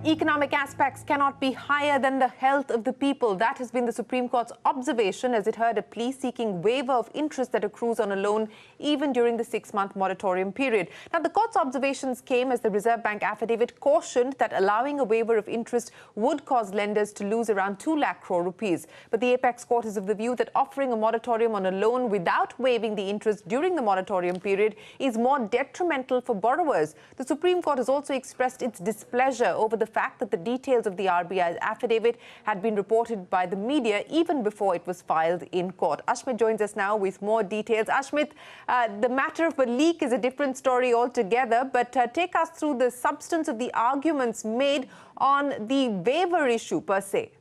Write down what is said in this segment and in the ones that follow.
Economic aspects cannot be higher than the health of the people. That has been the Supreme Court's observation as it heard a plea seeking waiver of interest that accrues on a loan even during the 6-month moratorium period. Now, the court's observations came as the Reserve Bank affidavit cautioned that allowing a waiver of interest would cause lenders to lose around 2 lakh crore rupees. But the apex court is of the view that offering a moratorium on a loan without waiving the interest during the moratorium period is more detrimental for borrowers. The Supreme Court has also expressed its displeasure over the fact that the details of the RBI's affidavit had been reported by the media even before it was filed in court. Ashmit joins us now with more details. Ashmit, the matter of a leak is a different story altogether, but take us through the substance of the arguments made on the waiver issue per se.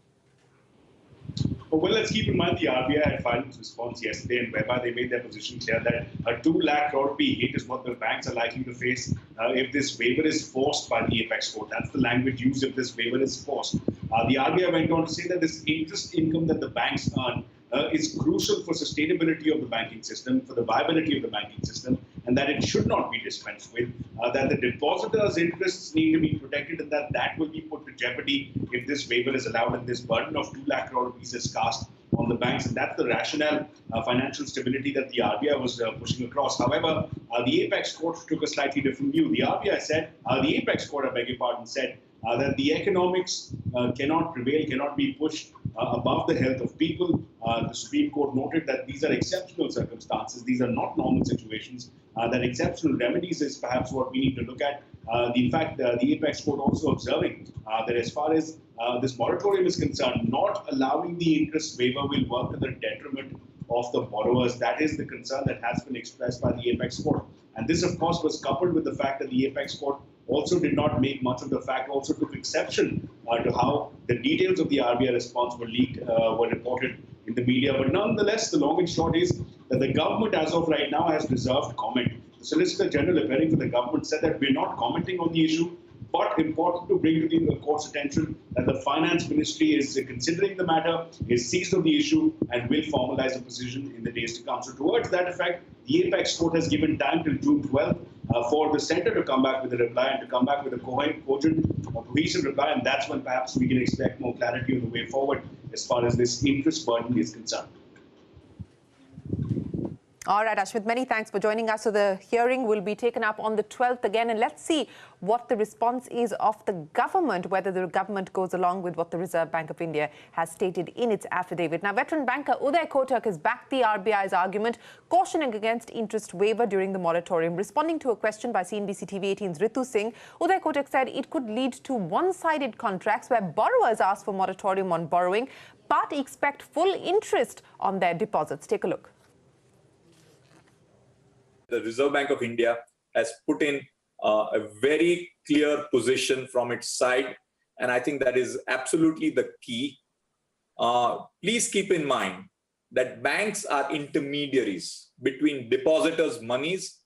Well, let's keep in mind the RBI had filed its response yesterday, and whereby they made their position clear that a 2 lakh crore rupee hit is what the banks are likely to face if this waiver is forced by the apex court. That's the language used, if this waiver is forced. The RBI went on to say that this interest income that the banks earn is crucial for sustainability of the banking system, for the viability of the banking system, and that it should not be dispensed with, that the depositors' interests need to be protected, and that will be put to jeopardy if this waiver is allowed and this burden of 2 lakh crore rupees is cast on the banks. And that's the rationale, financial stability that the RBI was pushing across. However, the apex court took a slightly different view. The RBI said, the apex court, I beg your pardon, said that the economics cannot prevail, cannot be pushed above the health of people. The Supreme Court noted that these are exceptional circumstances. These are not normal situations. That exceptional remedies is perhaps what we need to look at. In fact, the apex court also observing that as far as this moratorium is concerned, not allowing the interest waiver will work to the detriment of the borrowers. That is the concern that has been expressed by the apex court. And this, of course, was coupled with the fact that the apex court also did not make much of the fact, also took exception to how the details of the RBI response were leaked, were reported in the media. But nonetheless, the long and short is that the government, as of right now, has reserved comment. The Solicitor General appearing for the government said that we're not commenting on the issue, but important to bring to the court's attention that the Finance Ministry is considering the matter, is seized of the issue, and will formalize a position in the days to come. So towards that effect, the apex court has given time till June 12th for the centre to come back with a reply and to come back with a cogent or cohesive reply, and that's when perhaps we can expect more clarity on the way forward as far as this interest burden is concerned. All right, Ashmit, many thanks for joining us. So the hearing will be taken up on the 12th again, and let's see what the response is of the government, whether the government goes along with what the Reserve Bank of India has stated in its affidavit. Now, veteran banker Uday Kotak has backed the RBI's argument, cautioning against interest waiver during the moratorium. Responding to a question by CNBC TV 18's Ritu Singh, Uday Kotak said it could lead to one-sided contracts where borrowers ask for moratorium on borrowing, but expect full interest on their deposits. Take a look. The Reserve Bank of India has put in a very clear position from its side, and I think that is absolutely the key. Please keep in mind that banks are intermediaries between depositors' monies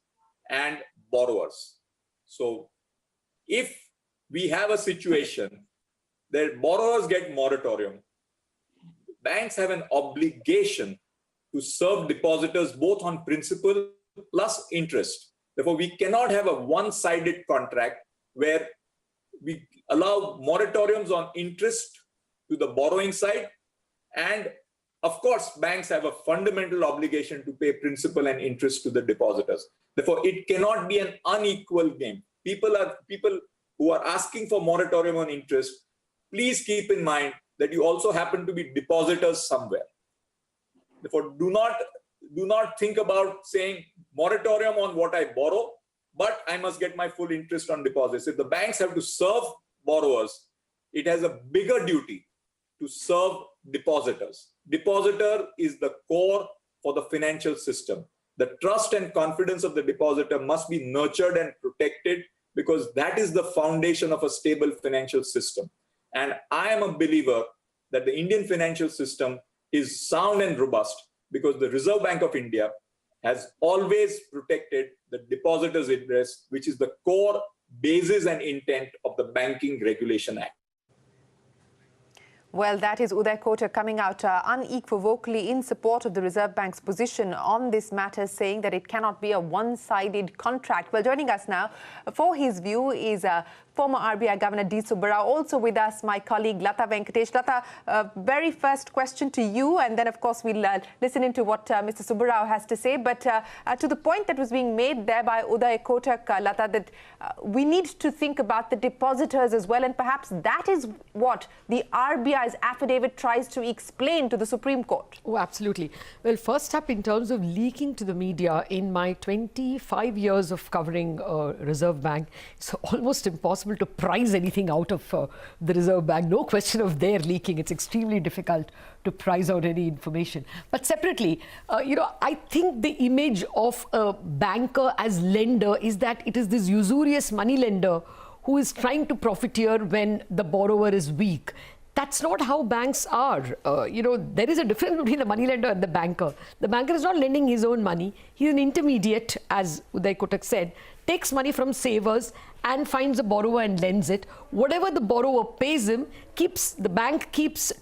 and borrowers. So if we have a situation that borrowers get moratorium, banks have an obligation to serve depositors both on principal plus interest. Therefore, we cannot have a one-sided contract where we allow moratoriums on interest to the borrowing side, and of course, banks have a fundamental obligation to pay principal and interest to the depositors. Therefore, it cannot be an unequal game. People who are asking for moratorium on interest, please keep in mind that you also happen to be depositors somewhere. Therefore, do not think about saying moratorium on what I borrow, but I must get my full interest on deposits. If the banks have to serve borrowers, it has a bigger duty to serve depositors. Depositor is the core for the financial system. The trust and confidence of the depositor must be nurtured and protected, because that is the foundation of a stable financial system. And I am a believer that the Indian financial system is sound and robust, because the Reserve Bank of India has always protected the depositor's interest, which is the core basis and intent of the Banking Regulation Act. Well, that is Uday Kotak coming out unequivocally in support of the Reserve Bank's position on this matter, saying that it cannot be a one-sided contract. Well, joining us now for his view is former RBI Governor D. Subbarao. Also with us, my colleague Lata Venkatesh. Lata, very first question to you, and then, of course, we'll listen into what Mr. Subbarao has to say. But to the point that was being made there by Uday Kotak, Lata, that we need to think about the depositors as well, and perhaps that is what the RBI's affidavit tries to explain to the Supreme Court. Oh, absolutely. Well, first up, in terms of leaking to the media, in my 25 years of covering Reserve Bank, it's almost impossible to prize anything out of the Reserve Bank. No question of their leaking. It's extremely difficult to prize out any information. But separately, I think the image of a banker as lender is that it is this usurious money lender who is trying to profiteer when the borrower is weak. That's not how banks are. There is a difference between the moneylender and the banker. The banker is not lending his own money. He's an intermediate, as Uday Kotak said, takes money from savers and finds a borrower and lends it. Whatever the borrower pays him, the bank keeps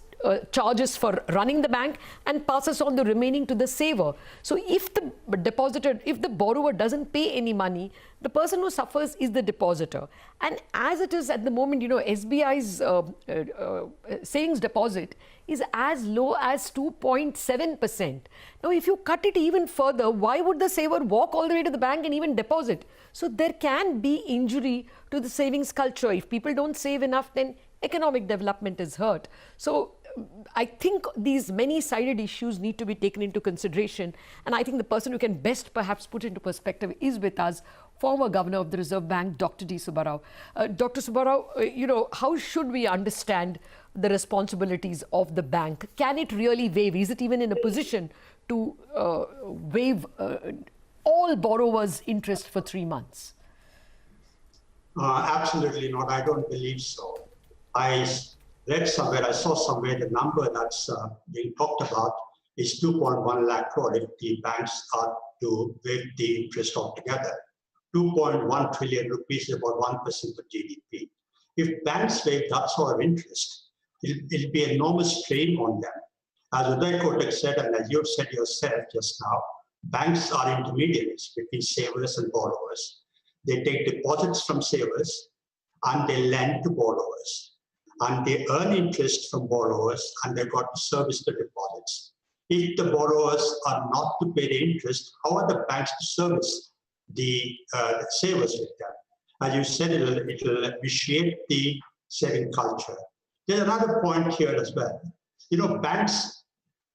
charges for running the bank and passes on the remaining to the saver. So if the depositor, if the borrower doesn't pay any money, the person who suffers is the depositor. And as it is at the moment, SBI's savings deposit is as low as 2.7%. Now, if you cut it even further, why would the saver walk all the way to the bank and even deposit? So there can be injury to the savings culture. If people don't save enough, then economic development is hurt. So I think these many-sided issues need to be taken into consideration. And I think the person who can best perhaps put into perspective is with us, former Governor of the Reserve Bank, Dr. D. Subbarao. Dr. Subbarao, how should we understand the responsibilities of the bank? Can it really waive? Is it even in a position to waive all borrowers' interest for 3 months? Absolutely not. I don't believe so. I saw somewhere the number that's being talked about is 2.1 lakh crore if the banks are to waive the interest altogether. 2.1 trillion rupees is about 1% of GDP. If banks waive that sort of interest, it'll be an enormous strain on them. As Uday Kotak said, and as you've said yourself just now, banks are intermediaries between savers and borrowers. They take deposits from savers and they lend to borrowers. And they earn interest from borrowers and they've got to service the deposits. If the borrowers are not to pay the interest, how are the banks to service the savers with them? As you said, it'll vitiate the saving culture. There's another point here as well. Banks,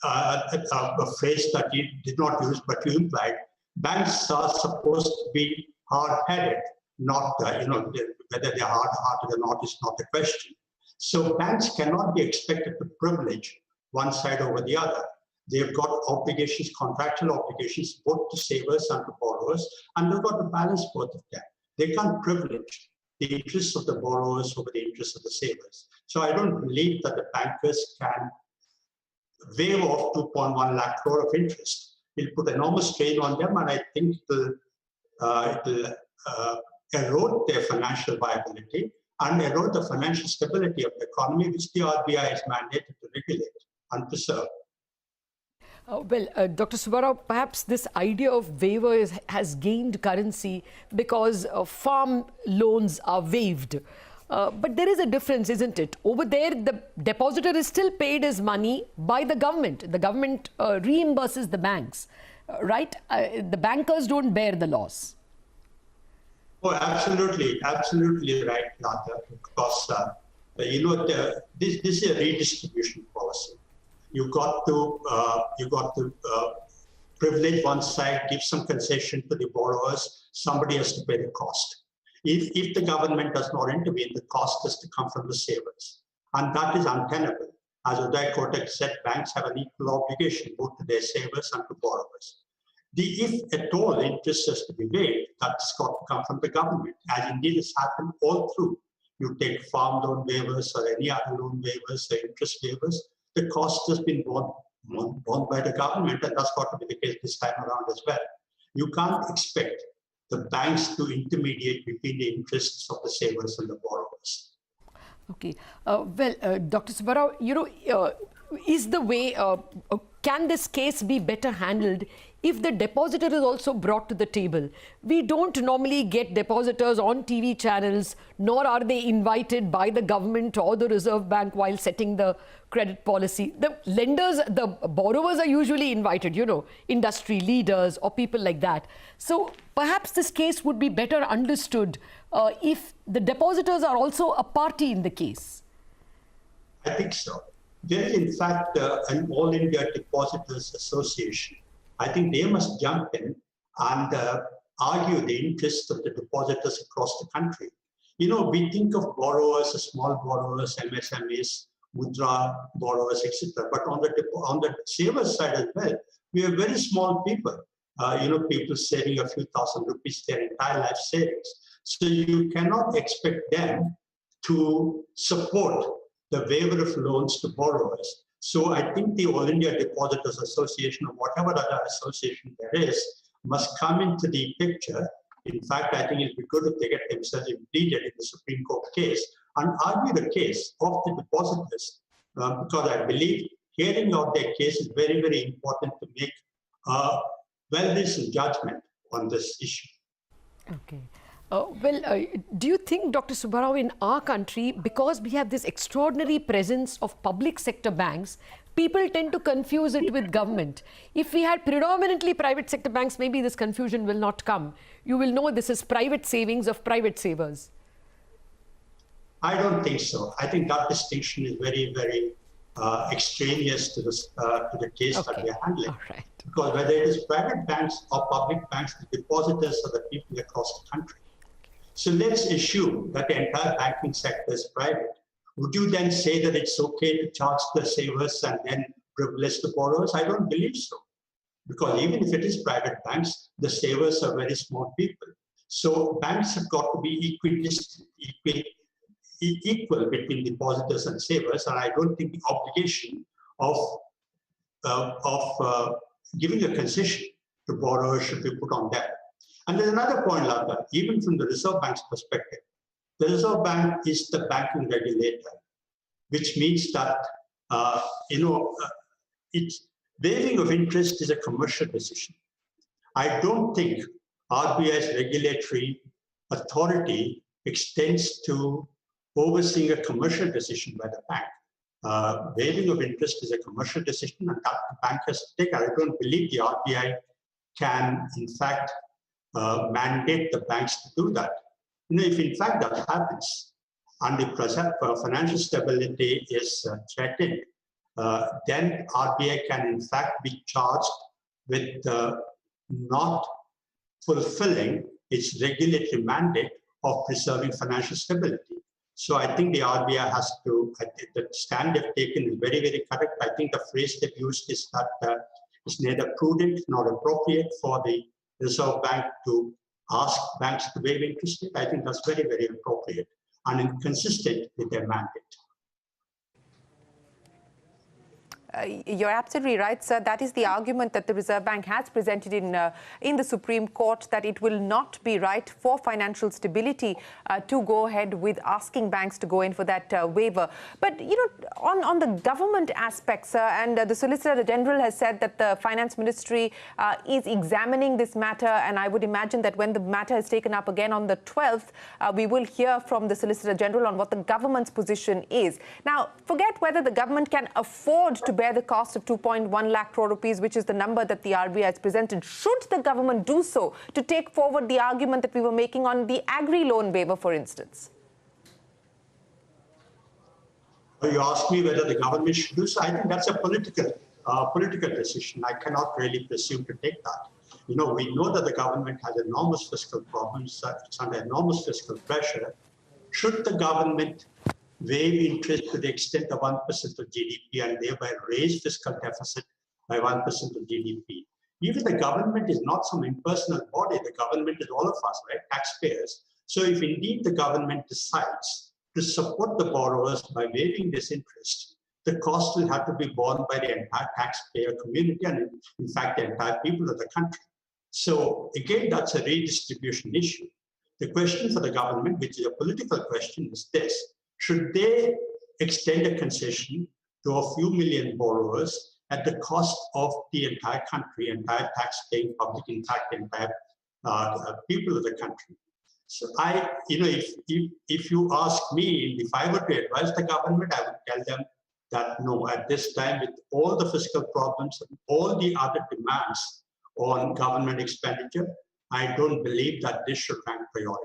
a phrase that you did not use, but you implied, banks are supposed to be hard-headed, not, whether they're hard-hearted or not is not the question. So banks cannot be expected to privilege one side over the other. They've got obligations, contractual obligations, both to savers and to borrowers, and they've got to balance both of them. They can't privilege the interests of the borrowers over the interests of the savers. So I don't believe that the bankers can waive off 2.1 lakh crore of interest. It'll put enormous strain on them, and I think it'll erode their financial viability and erode the financial stability of the economy, which the RBI is mandated to regulate and preserve. Dr. Subbarao, perhaps this idea of waiver has gained currency because farm loans are waived. But there is a difference, isn't it? Over there, the depositor is still paid his money by the government. The government reimburses the banks, right? The bankers don't bear the loss. Oh, absolutely right, Lata. Because this is a redistribution policy. You got to privilege one side, give some concession to the borrowers. Somebody has to pay the cost. If the government does not intervene, the cost has to come from the savers, and that is untenable. As Uday Kotak said, banks have an equal obligation both to their savers and to borrowers. If at all interest has to be waived, that's got to come from the government, as indeed has happened all through. You take farm loan waivers or any other loan waivers or interest waivers, the cost has been borne by the government, and that's got to be the case this time around as well. You can't expect the banks to intermediate between the interests of the savers and the borrowers. Okay. Dr. Subbarao, is the way, can this case be better handled if the depositor is also brought to the table. We don't normally get depositors on TV channels, nor are they invited by the government or the Reserve Bank while setting the credit policy. The lenders, the borrowers are usually invited, you know, industry leaders or people like that. So perhaps this case would be better understood if the depositors are also a party in the case. I think so. There is, in fact, an All India Depositors Association. I think they must jump in and argue the interests of the depositors across the country. You know, we think of borrowers as small borrowers, MSMEs, mudra borrowers, etc. But on the savers side as well, we are very small people. You know, people saving a few thousand rupees their entire life savings. So you cannot expect them to support the waiver of loans to borrowers. So I think the All India Depositors Association or whatever other association there is must come into the picture. In fact, I think it would be good if they get themselves impleaded in the Supreme Court case and argue the case of the depositors, because I believe hearing out their case is very, very important to make a well-reasoned judgment on this issue. Okay. Do you think, Dr. Subbarao, in our country, because we have this extraordinary presence of public sector banks, people tend to confuse it with government? If we had predominantly private sector banks, maybe this confusion will not come. You will know this is private savings of private savers. I don't think so. I think that distinction is very, very extraneous to the case that we are handling. All right. Because whether it is private banks or public banks, the depositors are the people across the country. So let's assume that the entire banking sector is private. Would you then say that it's okay to charge the savers and then privilege the borrowers? I don't believe so. Because even if it is private banks, the savers are very small people. So banks have got to be equal between depositors and savers. And I don't think the obligation of giving a concession to borrowers should be put on them. And there's another point, Lata, even from the Reserve Bank's perspective. The Reserve Bank is the banking regulator, which means that, waiving of interest is a commercial decision. I don't think RBI's regulatory authority extends to overseeing a commercial decision by the bank. Waiving of interest is a commercial decision, and that the bank has to take. I don't believe the RBI can, in fact, mandate the banks to do that. You know, if in fact that happens and the financial stability is threatened, then RBI can in fact be charged with not fulfilling its regulatory mandate of preserving financial stability. So I think the RBI has to, the stand they've taken is very, very correct. I think the phrase they've used is that it's neither prudent nor appropriate for the Reserve Bank to ask banks to waive interest rate. I think that's very, very appropriate and inconsistent with their mandate. You're absolutely right, sir. That is the argument that the Reserve Bank has presented in the Supreme Court, that it will not be right for financial stability to go ahead with asking banks to go in for that waiver. But, you know, on the government aspect, sir, and the Solicitor General has said that the Finance Ministry is examining this matter, and I would imagine that when the matter is taken up again on the 12th, we will hear from the Solicitor General on what the government's position is. Now, forget whether the government can afford to bear the cost of 2.1 lakh crore rupees, which is the number that the RBI has presented. Should the government do so to take forward the argument that we were making on the agri-loan waiver, for instance? You asked me whether the government should do so. I think that's a political decision. I cannot really presume to take that. You know, we know that the government has enormous fiscal problems. It's under enormous fiscal pressure. Should the government waive interest to the extent of 1% of GDP and thereby raise fiscal deficit by 1% of GDP? Even the government is not some impersonal body. The government is all of us, right? Taxpayers. So if indeed the government decides to support the borrowers by waiving this interest, the cost will have to be borne by the entire taxpayer community and in fact the entire people of the country. So again, that's a redistribution issue. The question for the government, which is a political question, is this: should they extend a concession to a few million borrowers at the cost of the entire country, entire tax-paying public, in fact, entire people of the country. So if you ask me, if I were to advise the government, I would tell them that no, at this time, with all the fiscal problems and all the other demands on government expenditure, I don't believe that this should rank priority.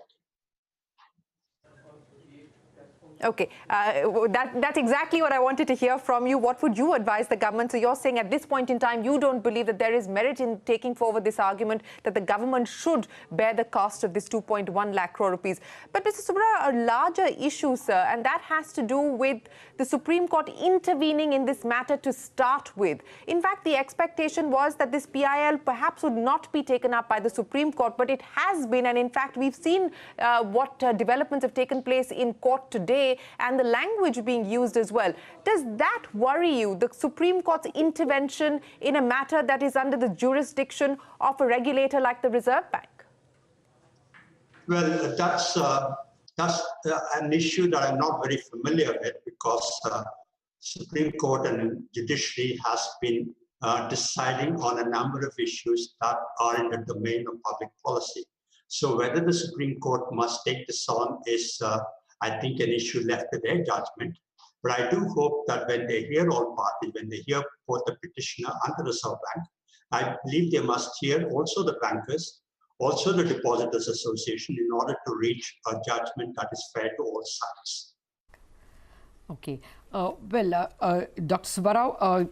Okay, that's exactly what I wanted to hear from you. What would you advise the government? So you're saying at this point in time, you don't believe that there is merit in taking forward this argument that the government should bear the cost of this 2.1 lakh crore rupees. But Mr. Subra, a larger issue, sir, and that has to do with the Supreme Court intervening in this matter to start with. In fact, the expectation was that this PIL perhaps would not be taken up by the Supreme Court, but it has been. And in fact, we've seen what developments have taken place in court today, and the language being used as well. Does that worry you, the Supreme Court's intervention in a matter that is under the jurisdiction of a regulator like the Reserve Bank? Well, that's an issue that I'm not very familiar with, because Supreme Court and judiciary has been deciding on a number of issues that are in the domain of public policy. So whether the Supreme Court must take this on is I think an issue left to their judgment. But I do hope that when they hear all parties, when they hear both the petitioner and the Reserve Bank, I believe they must hear also the bankers, also the Depositors Association, in order to reach a judgment that is fair to all sides. Okay. Dr. Subbarao,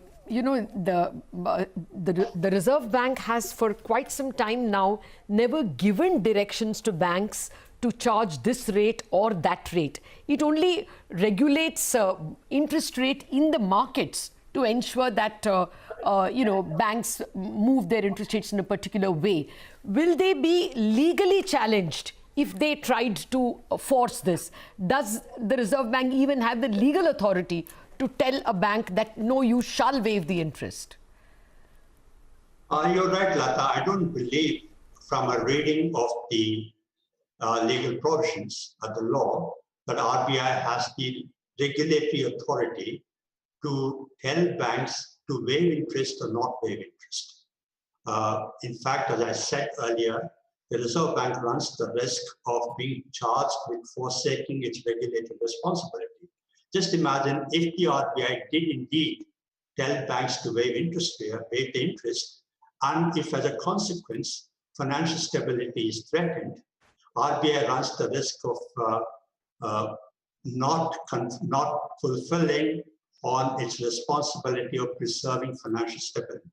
the Reserve Bank has for quite some time now never given directions to banks to charge this rate or that rate. It only regulates interest rate in the markets to ensure that banks move their interest rates in a particular way. Will they be legally challenged if they tried to force this? Does the Reserve Bank even have the legal authority to tell a bank that no, you shall waive the interest? You're right, Lata. I don't believe, from a reading of the legal provisions of the law, that RBI has the regulatory authority to tell banks to waive interest or not waive interest. In fact, as I said earlier, the Reserve Bank runs the risk of being charged with forsaking its regulatory responsibility. Just imagine if the RBI did indeed tell banks to waive the interest, and if as a consequence financial stability is threatened, RBI runs the risk of not fulfilling on its responsibility of preserving financial stability.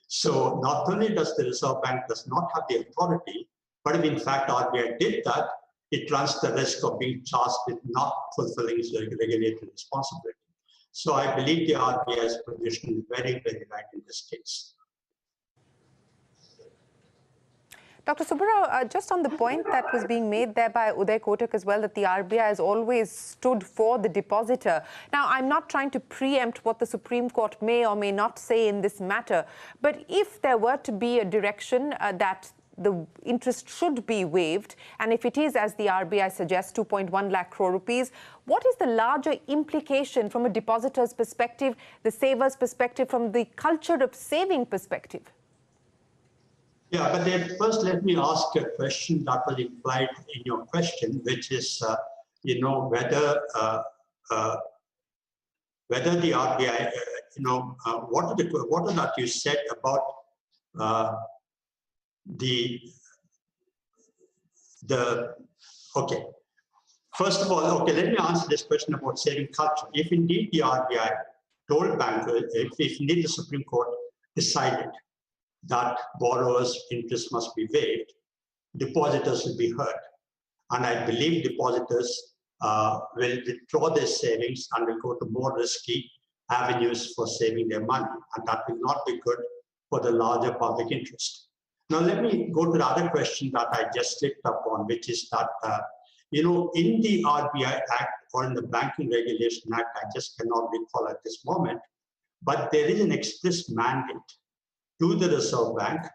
So not only does the Reserve Bank does not have the authority, but if in fact RBI did that, it runs the risk of being charged with not fulfilling its regulatory responsibility. So I believe the RBI's position is very, very right in this case. Dr. Subbarao, just on the point that was being made there by Uday Kotak as well, that the RBI has always stood for the depositor. Now, I'm not trying to preempt what the Supreme Court may or may not say in this matter, but if there were to be a direction that the interest should be waived, and if it is, as the RBI suggests, 2.1 lakh crore rupees, what is the larger implication from a depositor's perspective, the saver's perspective, from the culture of saving perspective? Yeah, but then first let me ask a question that was implied in your question, which is, whether the RBI, what are that you said about okay. First of all, okay, let me answer this question about saving culture. If indeed the RBI told bankers, if indeed the Supreme Court decided that borrowers' interest must be waived, depositors will be hurt. And I believe depositors will withdraw their savings and will go to more risky avenues for saving their money. And that will not be good for the larger public interest. Now, let me go to the other question that I just clicked up on, which is that, in the RBI Act or in the Banking Regulation Act, I just cannot recall at this moment, but there is an express mandate to the Reserve Bank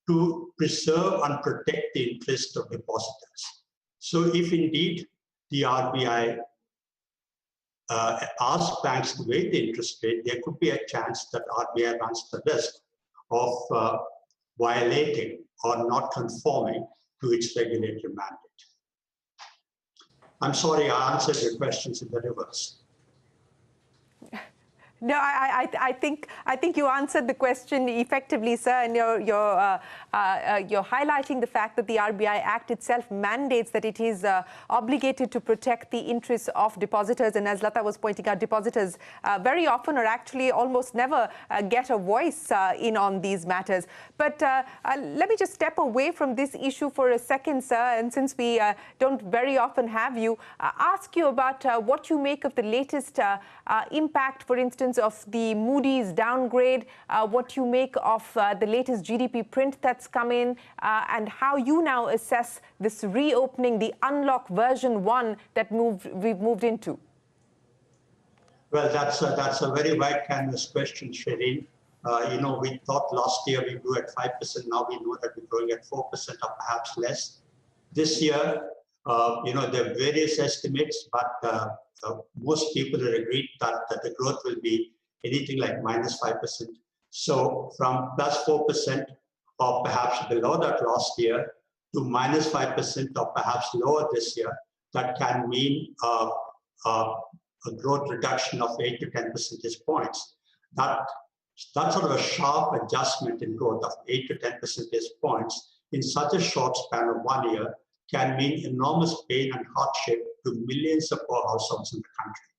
to preserve and protect the interest of depositors. So if indeed the RBI ask banks to waive the interest rate, there could be a chance that RBI runs the risk of violating or not conforming to its regulatory mandate. I'm sorry I answered your questions in the reverse. No, I think you answered the question effectively, sir, and you're highlighting the fact that the RBI Act itself mandates that it is obligated to protect the interests of depositors, and as Lata was pointing out, depositors very often or actually almost never get a voice in on these matters. But let me just step away from this issue for a second, sir, and since we don't very often have you, ask you about what you make of the latest impact, for instance, of the Moody's downgrade, what you make of the latest GDP print that's come in, and how you now assess this reopening, the unlock version 1 that we've moved into. Well, that's a very wide canvas question, Shireen. We thought last year we grew at 5%. Now we know that we're growing at 4% or perhaps less. This year, there are various estimates, but most people have agreed that the growth will be anything like -5%. So from plus 4% or perhaps below that last year to -5% or perhaps lower this year, that can mean a growth reduction of 8 to 10 percentage points. That sort of a sharp adjustment in growth of 8 to 10 percentage points in such a short span of 1 year can mean enormous pain and hardship to millions of poor households in the country.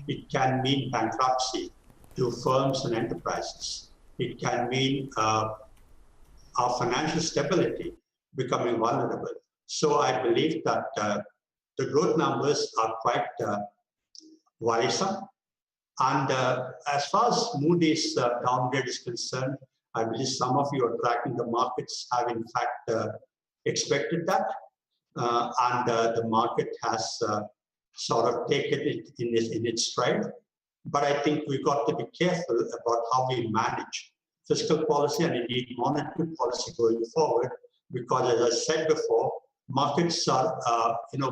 It can mean bankruptcy to firms and enterprises. It can mean our financial stability becoming vulnerable. So I believe that the growth numbers are quite worrisome. And as far as Moody's downgrade is concerned, I believe some of you are tracking the markets have in fact expected that. And the market has sort of taken it in its stride. But I think we've got to be careful about how we manage fiscal policy and indeed monetary policy going forward, because as I said before, markets are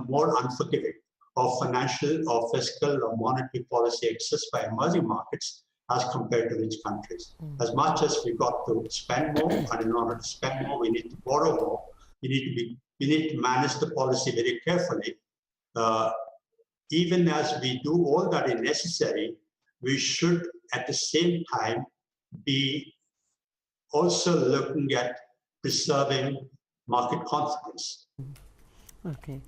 more unforgiving of financial or fiscal or monetary policy excess by emerging markets as compared to rich countries. As much as we've got to spend more, and in order to spend more, we need to borrow more. We need to manage the policy very carefully. Even as we do all that is necessary, we should at the same time be also looking at preserving market confidence. Okay.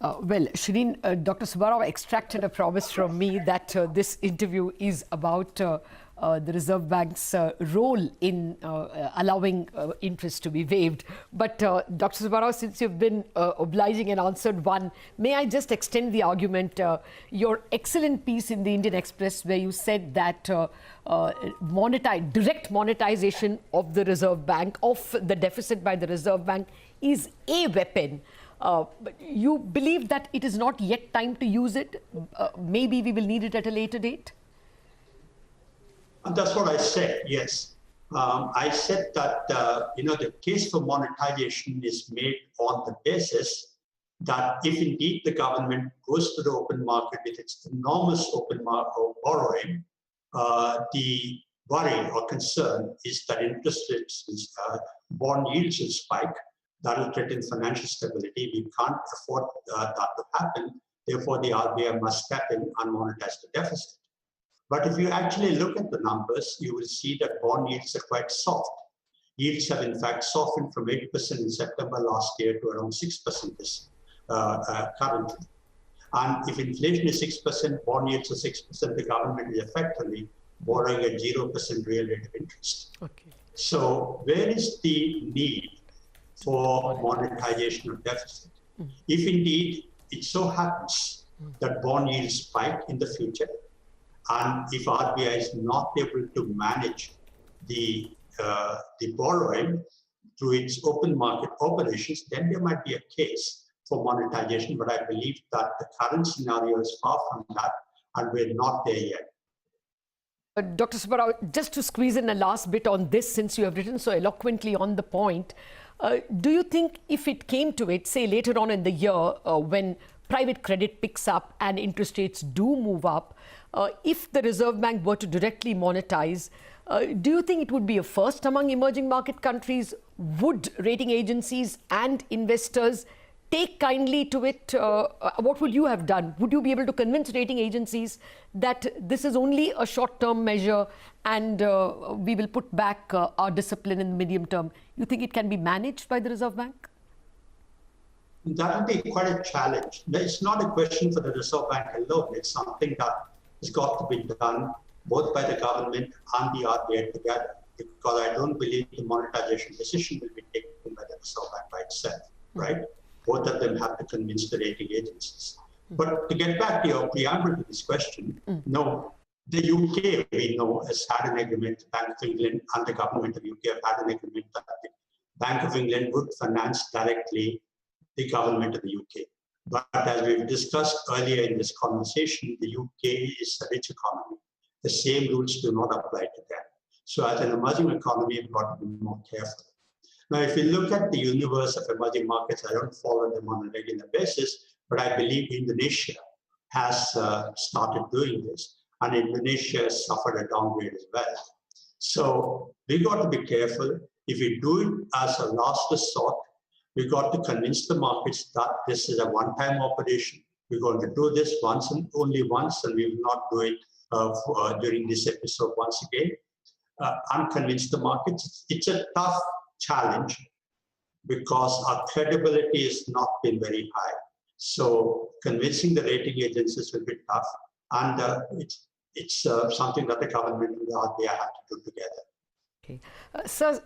Well, Shireen, Dr. Subbarao extracted a promise from me that this interview is about the Reserve Bank's role in allowing interest to be waived. But Dr. Subbarao, since you've been obliging and answered one, may I just extend the argument? Your excellent piece in the Indian Express where you said that direct monetization of the Reserve Bank, of the deficit by the Reserve Bank, is a weapon. But you believe that it is not yet time to use it? Maybe we will need it at a later date? And that's what I said, yes. I said that, the case for monetization is made on the basis that if indeed the government goes to the open market with its enormous open market borrowing, the worry or concern is that interest rates, bond yields will spike. That will threaten financial stability. We can't afford that to happen. Therefore, the RBI must step in and monetize the deficit. But if you actually look at the numbers, you will see that bond yields are quite soft. Yields have in fact softened from 8% in September last year to around 6% this currently. And if inflation is 6%, bond yields are 6%, the government is effectively borrowing at 0% real rate of interest. Okay. So where is the need for monetization of deficit? If indeed it so happens that bond yields spike in the future, and if RBI is not able to manage the borrowing through its open market operations, then there might be a case for monetization. But I believe that the current scenario is far from that, and we're not there yet. Dr. Subbarao, just to squeeze in a last bit on this, since you have written so eloquently on the point, do you think if it came to it, say later on in the year, when private credit picks up and interest rates do move up, if the Reserve Bank were to directly monetize, do you think it would be a first among emerging market countries? Would rating agencies and investors take kindly to it? What would you have done? Would you be able to convince rating agencies that this is only a short-term measure and we will put back our discipline in the medium term? You think it can be managed by the Reserve Bank? That would be quite a challenge. It's not a question for the Reserve Bank alone. It's something that has got to be done both by the government and the RBI together, because I don't believe the monetization decision will be taken by the Reserve Bank by itself, right? Both of them have to convince the rating agencies. But to get back to your preamble to this question, no, the UK, we know, has had an agreement, the Bank of England and the government of the UK have had an agreement that the Bank of England would finance directly the government of the UK. But as we've discussed earlier in this conversation, the UK is a rich economy. The same rules do not apply to them. So as an emerging economy, we've got to be more careful. Now, if you look at the universe of emerging markets, I don't follow them on a regular basis, but I believe Indonesia has started doing this, and Indonesia has suffered a downgrade as well. So we've got to be careful. If we do it as a last resort, we've got to convince the markets that this is a one-time operation. We're going to do this once and only once, and we will not do it during this episode once again. And convince the markets. It's a tough challenge because our credibility has not been very high. So convincing the rating agencies will be tough, and it's something that the government and the RBI have to do together. Okay. Sir,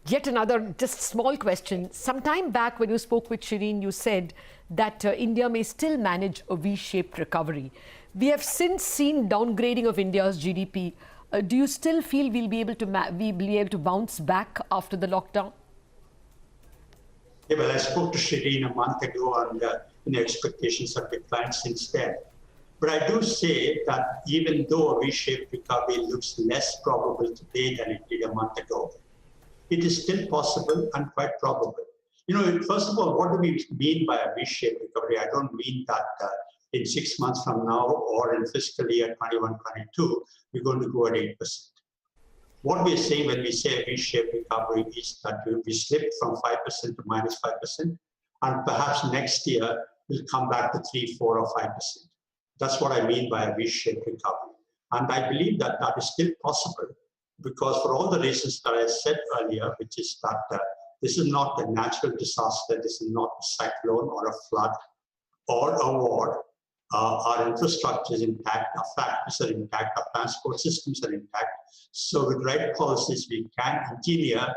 yet another just small question. Some time back when you spoke with Shireen, you said that India may still manage a V-shaped recovery. We have since seen downgrading of India's GDP. Do you still feel we'll be able to bounce back after the lockdown? Yeah, well, I spoke to Shireen a month ago, and expectations have declined since then. But I do say that even though a V-shaped recovery looks less probable today than it did a month ago, it is still possible and quite probable. You know, first of all, what do we mean by a V-shaped recovery? I don't mean that in 6 months from now or in fiscal year 21-22, we're going to grow at 8%. What we're saying when we say a V-shaped recovery is that we slipped from 5% to minus 5%, and perhaps next year we'll come back to 3, 4, or 5%. That's what I mean by a V-shaped recovery. And I believe that that is still possible because for all the reasons that I said earlier, which is that this is not a natural disaster, this is not a cyclone or a flood or a war. Our infrastructure is intact, our factories are intact, our transport systems are intact. So with right policies, we can engineer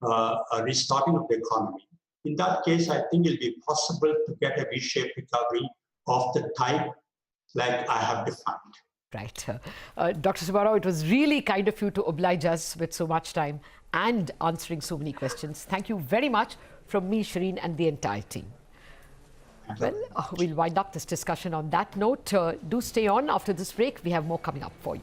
a restarting of the economy. In that case, I think it'll be possible to get a V-shaped recovery of the type like I have defined. Right. Dr. Subbarao, it was really kind of you to oblige us with so much time and answering so many questions. Thank you very much from me, Shireen, and the entire team. Well, we'll wind up this discussion on that note. Do stay on after this break. We have more coming up for you.